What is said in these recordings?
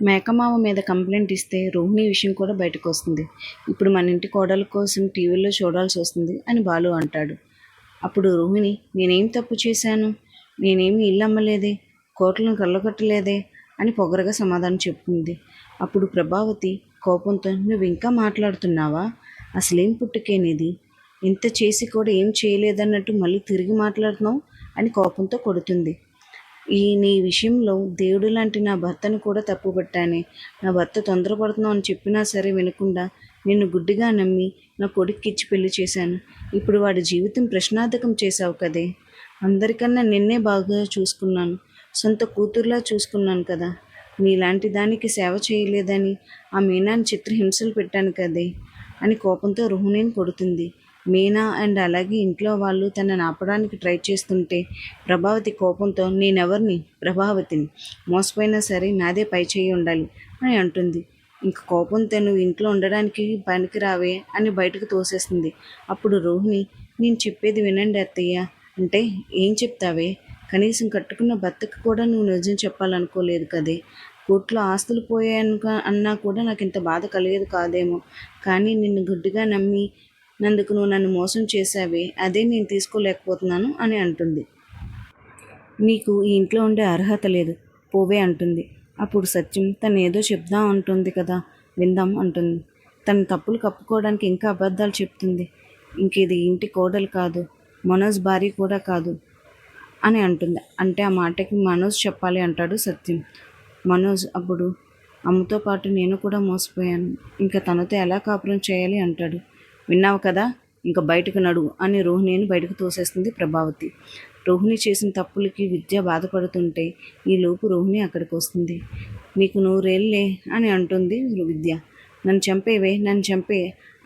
మేకమామ మీద కంప్లైంట్ ఇస్తే రోహిణి విషయం కూడా బయటకు వస్తుంది. ఇప్పుడు మన ఇంటి కోడల కోసం టీవీలో చూడాల్సి వస్తుంది అని బాలు అంటాడు. అప్పుడు రోహిణి, నేనేం తప్పు చేశాను, నేనేమి ఇల్లు అమ్మలేదే, కోట్లను కళ్ళగొట్టలేదే అని పొగరగా సమాధానం చెప్తుంది. అప్పుడు ప్రభావతి కోపంతో, నువ్వు ఇంకా మాట్లాడుతున్నావా, అసలేం పుట్టుకేనిది, ఇంత చేసి కూడా ఏం చేయలేదన్నట్టు మళ్ళీ తిరిగి మాట్లాడుతున్నావు అని కోపంతో కొడుతుంది. నీ విషయంలో దేవుడు లాంటి నా భర్తను కూడా తప్పుపట్టానే. నా భర్త తొందరపడుతున్నావు అని చెప్పినా సరే వినకుండా నిన్ను గుడ్డిగా నమ్మి నా కొడుక్కిచ్చి పెళ్లి చేశాను. ఇప్పుడు వాడి జీవితం ప్రశ్నార్థకం చేశావు కదే. అందరికన్నా నిన్నే బాగా చూసుకున్నాను, సొంత కూతురులా చూసుకున్నాను కదా. నీలాంటి దానికి సేవ చేయలేదని ఆ మీనాని చిత్రహింసలు పెట్టాను కదే అని కోపంతో రోహిణిని కొడుతుంది. మీనా అండ్ అలాగే ఇంట్లో వాళ్ళు తనని ఆపడానికి ట్రై చేస్తుంటే ప్రభావతి కోపంతో, నేనెవరిని, ప్రభావతిని, మోసపోయినా సరే నాదే పై చేయి ఉండాలి అని అంటుంది. ఇంక కోపంతో నువ్వు ఇంట్లో ఉండడానికి పనికిరావే అని బయటకు తోసేస్తుంది. అప్పుడు రోహిణి, నేను చెప్పేది వినండి అత్తయ్య అంటే, ఏం చెప్తావే, కనీసం కట్టుకున్న భర్తకు కూడా నువ్వు నిజం చెప్పాలనుకోలేదు కదే. కోర్టులో ఆస్తులు పోయాను అన్నా కూడా నాకు ఇంత బాధ కలిగేది కాదేమో, కానీ నిన్ను గుడ్డిగా నమ్మి నందుకు నువ్వు నన్ను మోసం చేశావే, అదే నేను తీసుకోలేకపోతున్నాను అని అంటుంది. నీకు ఈ ఇంట్లో ఉండే అర్హత లేదు, పోవే అంటుంది. అప్పుడు సత్యం, తను ఏదో చెప్దాం అంటుంది కదా, విందాం అంటుంది. తన తప్పులు కప్పుకోవడానికి ఇంకా అబద్ధాలు చెప్తుంది. ఇంకేది ఇంటి కోడలు కాదు, మనోజ్ భార్య కూడా కాదు అని అంటుంది. అంటే ఆ మాటకి మనోజ్ చెప్పాలి అంటాడు సత్యం. మనోజ్ అప్పుడు, అమ్మతో పాటు నేను కూడా మోసపోయాను, ఇంకా తనతో ఎలా కాపురం చేయాలి అంటాడు. విన్నావు కదా, ఇంకా బయటకు నడువు అని రోహిణిని బయటకు తోసేస్తుంది ప్రభావతి. రోహిణి చేసిన తప్పులకి విద్య బాధపడుతుంటే ఈలోపు రోహిణి అక్కడికి వస్తుంది. నీకు నూరేళ్ళే అని అంటుంది విద్య. నన్ను చంపేవే, నన్ను చంపే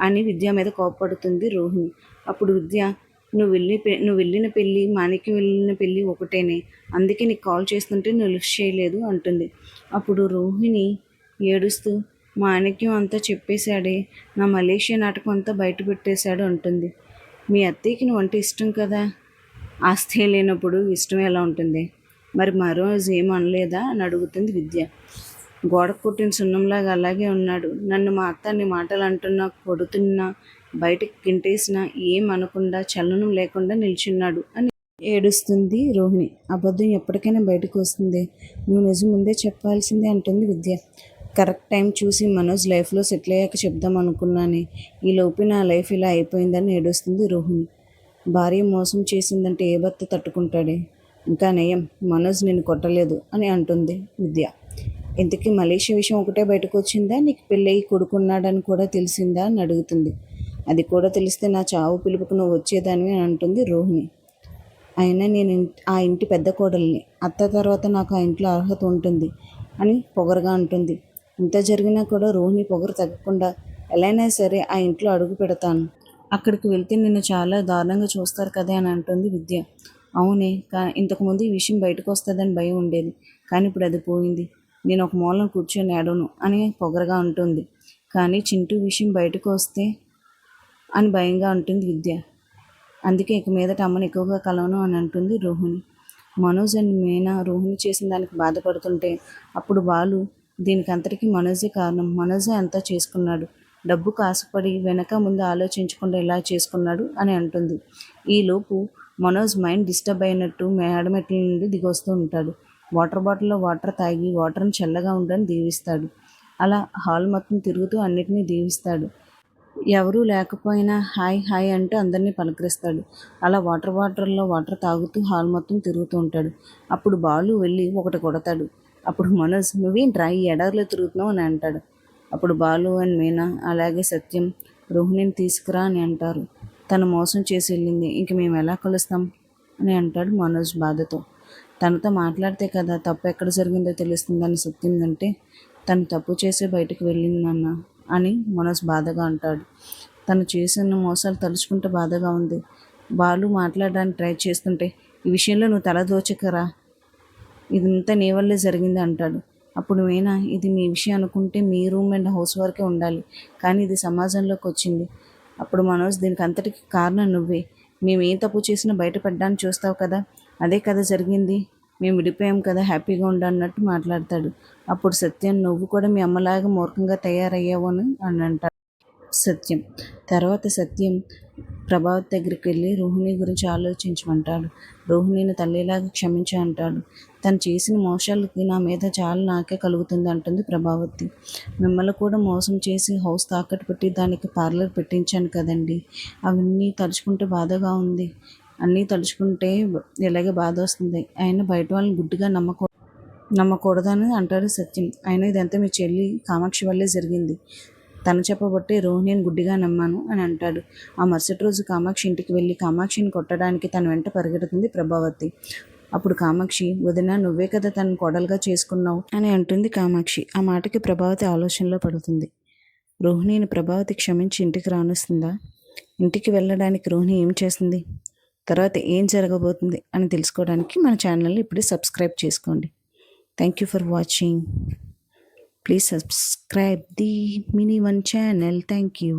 అని విద్య మీద కోపపడుతుంది రోహిణి. అప్పుడు విద్య, నువ్వు వెళ్ళిన పెళ్ళి మాణిక్యం వెళ్ళిన పెళ్ళి ఒకటేనే, అందుకే నీకు కాల్ చేస్తుంటే నువ్వు లిఫ్ట్ చేయలేదు అంటుంది. అప్పుడు రోహిణి ఏడుస్తూ, మాణిక్యం అంతా చెప్పేశాడే, నా మలేషియా నాటకం అంతా బయట పెట్టేశాడు అంటుంది. మీ అత్తయ్యకి నువ్వు అంటే ఇష్టం కదా, ఆస్తి లేనప్పుడు ఇష్టం ఎలా ఉంటుంది, మరి మరో ఏం అనలేదా అని అడుగుతుంది విద్య. గోడకు కొట్టిన సున్నంలాగా అలాగే ఉన్నాడు, నన్ను మా అత్త అన్ని మాటలు అంటున్నా, కొడుతున్నా, బయటకు గింటేసినా ఏం అనకుండా చలనం లేకుండా నిల్చున్నాడు అని ఏడుస్తుంది రోహిణి. అబద్ధం ఎప్పటికైనా బయటకు వస్తుంది, నువ్వు నిజం ముందే చెప్పాల్సిందే అంటుంది విద్య. కరెక్ట్ టైం చూసి మనోజ్ లైఫ్లో సెటిల్ అయ్యాక చెప్దాం అనుకున్నానే, ఈలోపు నా లైఫ్ ఇలా అయిపోయిందని ఏడుస్తుంది రోహిణి. భార్య మోసం చేసిందంటే ఏ భర్త తట్టుకుంటాడే, ఇంకా నయం మనోజ్ నిన్ను కొట్టలేదు అని అంటుంది విద్య. ఇంతకీ మలేషియా విషయం ఒకటే బయటకు వచ్చిందా, నీకు పెళ్ళయి కొడుకున్నాడని కూడా తెలిసిందా అని అడుగుతుంది. అది కూడా తెలిస్తే నా చావు పిలుపుకు నువ్వు వచ్చేదానివి అని అంటుంది రోహిణి. అయినా నేను ఆ ఇంటి పెద్ద కోడల్ని, అత్త తర్వాత నాకు ఆ ఇంట్లో అర్హత ఉంటుంది అని పొగరగా అంటుంది. ఇంత జరిగినా కూడా రోహిణి పొగరు తగ్గకుండా, ఎలా అయినా సరే ఆ ఇంట్లో అడుగు పెడతాను, అక్కడికి వెళ్తే నిన్ను చాలా దారుణంగా చూస్తారు కదా అని అంటుంది విద్య. అవునే, ఇంతకుముందు ఈ విషయం బయటకు వస్తుందని భయం ఉండేది, కానీ ఇప్పుడు అది పోయింది, నేను ఒక మూలను కూర్చొని ఏడను అని పొగరగా ఉంటుంది. కానీ చింటూ విషయం బయటకు వస్తే అని భయంగా ఉంటుంది విద్య. అందుకే ఇక మీదట అమ్మను ఎక్కువగా కలవను అని అంటుంది రోహిణి. మనోజ్ అండ్ మీనా రోహిణి చేసిన దానికి బాధపడుతుంటే అప్పుడు బాలు, దీనికి అంతటికీ మనోజే కారణం, మనోజే అంతా చేసుకున్నాడు, డబ్బుకు ఆశపడి వెనక ముందు ఆలోచించకుండా ఇలా చేసుకున్నాడు అని అంటుంది. ఈలోపు మనోజ్ మైండ్ డిస్టర్బ్ అయినట్టు మేడమెట్ల నుండి దిగొస్తూ ఉంటాడు. వాటర్ బాటిల్లో వాటర్ తాగి వాటర్ని చల్లగా ఉండని దీవిస్తాడు. అలా హాల్ మొత్తం తిరుగుతూ అన్నిటినీ దీవిస్తాడు. ఎవరూ లేకపోయినా హాయ్ హాయ్ అంటూ అందరినీ పలకరిస్తాడు. అలా వాటర్లో వాటర్ తాగుతూ హాల్ మొత్తం తిరుగుతూ ఉంటాడు. అప్పుడు బాలు వెళ్ళి ఒకటి కొడతాడు. అప్పుడు మనోజ్, నువ్వేంట్రా ఈ ఎడారిలో తిరుగుతున్నావు అని అంటాడు. అప్పుడు బాలు అండ్ మీనా అలాగే సత్యం రోహిణిని తీసుకురా అని అంటారు. తను మోసం చేసి వెళ్ళింది, ఇంక మేము ఎలా కలుస్తాం అని అంటాడు మనోజ్ బాధతో. తనతో మాట్లాడితే కదా తప్పు ఎక్కడ జరిగిందో తెలుస్తుందని సత్యం అంటే, తను తప్పు చేసే బయటకు వెళ్ళిందన్న అని మనోజ్ బాధగా అంటాడు. తను చేసిన మోసాలు తలుచుకుంటే బాధగా ఉంది. బాలు మాట్లాడడానికి ట్రై చేస్తుంటే, ఈ విషయంలో నువ్వు తల దోచకరా, ఇదంతా నీ వల్లే జరిగింది అంటాడు. అప్పుడు మీనా, ఇది మీ విషయం అనుకుంటే మీ రూమ్ అండ్ హౌస్ వరకే ఉండాలి, కానీ ఇది సమాజంలోకి వచ్చింది. అప్పుడు మనోజ్, దీనికి అంతటికి కారణం నువ్వే, మేము ఏ తప్పు చేసినా బయటపడ్డానికి చూస్తావు కదా, అదే కదా జరిగింది మేము విడిపోయాం కదా, హ్యాపీగా ఉండు అన్నట్టు మాట్లాడతాడు. అప్పుడు సత్యం, నువ్వు కూడా మీ అమ్మలాగా మూర్ఖంగా తయారయ్యావు అని అంటాడు సత్యం. తర్వాత సత్యం ప్రభావతి దగ్గరికి వెళ్ళి రోహిణి గురించి ఆలోచించమంటాడు. రోహిణిని తల్లిలాగా క్షమించు అంటాడు. తను చేసిన మోసాలకి నా మీద చాలా నాకే కలుగుతుంది అంటుంది ప్రభావతి. మిమ్మల్ని కూడా మోసం చేసి హౌస్ తాకట్టు పెట్టి దానికి పార్లర్ పెట్టించాను కదండి, అవన్నీ తలుచుకుంటే బాధగా ఉంది. అన్నీ తలుచుకుంటే ఇలాగే బాధ వస్తుంది. అయినా బయట వాళ్ళని గుడ్డిగా నమ్మకూడదని అంటాడు సత్యం. అయినా ఇదంతా మీ చెల్లి కామాక్షి వల్లే జరిగింది. తను చెప్పబట్టి రోహిణిని గుడ్డిగా నమ్మాను అని అంటాడు. ఆ మరుసటి రోజు కామాక్షి ఇంటికి వెళ్ళి కామాక్షిని కొట్టడానికి తన వెంట పరిగెడుతుంది ప్రభావతి. అప్పుడు కామాక్షి, వదిన నువ్వే కదా తనను కోడలుగా చేసుకున్నావు అని అంటుంది కామాక్షి. ఆ మాటకి ప్రభావతి ఆలోచనలో పడుతుంది. రోహిణిని ప్రభావతి క్షమించి ఇంటికి రానిస్తుందా? ఇంటికి వెళ్ళడానికి రోహిణి ఏం చేస్తుంది? తర్వాత ఏం జరగబోతుంది అని తెలుసుకోవడానికి మన ఛానల్ని ఇప్పుడే సబ్స్క్రైబ్ చేసుకోండి. Thank you for watching. Please subscribe the Mini One channel. Thank you.